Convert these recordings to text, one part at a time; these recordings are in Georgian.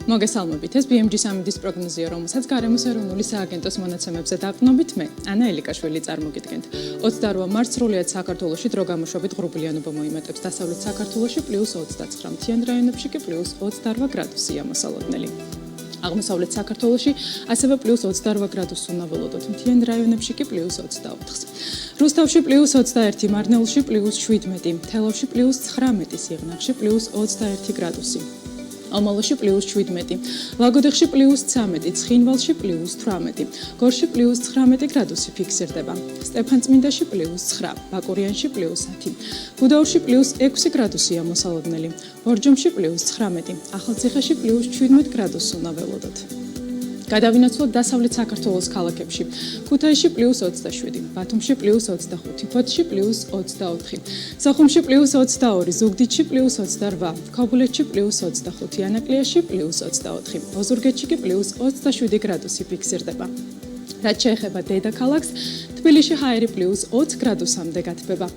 მოგესალმებით, ეს BMG-ის ამინდის პროგნოზია, რომელსაც გარემოს ეროვნული სააგენტოს მონაცემებზე დაყრდნობით მე, ანა ელიკაშვილი წარმოგიდგენთ. 28 მარტს სრულიად საქართველოში დრო გამოშვებით ღრუბლიანობა მოიმატებს. დასავლეთ საქართველოში +29, მთიან რაიონებში კი +28 გრადუსია მოსალოდნელი. აღმოსავლეთ საქართველოში ასევე +28 გრადუსს უნდა ველოდოთ, მთიან რაიონებში კი +24. რუსთავში +21, მარნეულში +17, თელავში +19, სიღნაღში +21 გრადუსი. ამალოში +17, ლაგოდეხში +13, ცხინვალში +18, გორში +19 გრადუსი ფიქსირდება. სტეფანწმინდაში +9, ბაკურიანში +10, გუდაურში +6 გრადუსია მოსალოდნელი, ბორჯომში +19, ახალციხეში +17 გრადუსს უნდა ველოდოთ. გადავინაცვლოთ დასავლეთ საქართველოს ქალაქებში. ქუთაისში +27, ბათუმში +25, ფოთში +24, სოხუმში +22, ზუგდიდში +28, ქობულეთში +25, ანაკლიაში +24, ოზურგეთში კი +27 გრადუსი ფიქსირდება. რაც შეეხება დედაქალაქს, თბილისში ჰაერი +20 გრადუსამდე გათბება.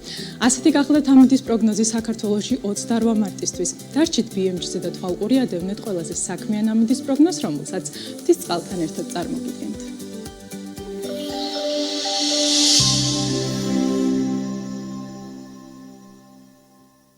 ასეთი გახლდათ ამინდის პროგნოზი საქართველოში 28 მარტისთვის. დარჩით BMG-ზე და თვალყური ადევნეთ ყველაზე საქმიან ამინდის პროგნოზს, რომელსაც ღვთის წყალთან ერთად წარმოგიდგენთ.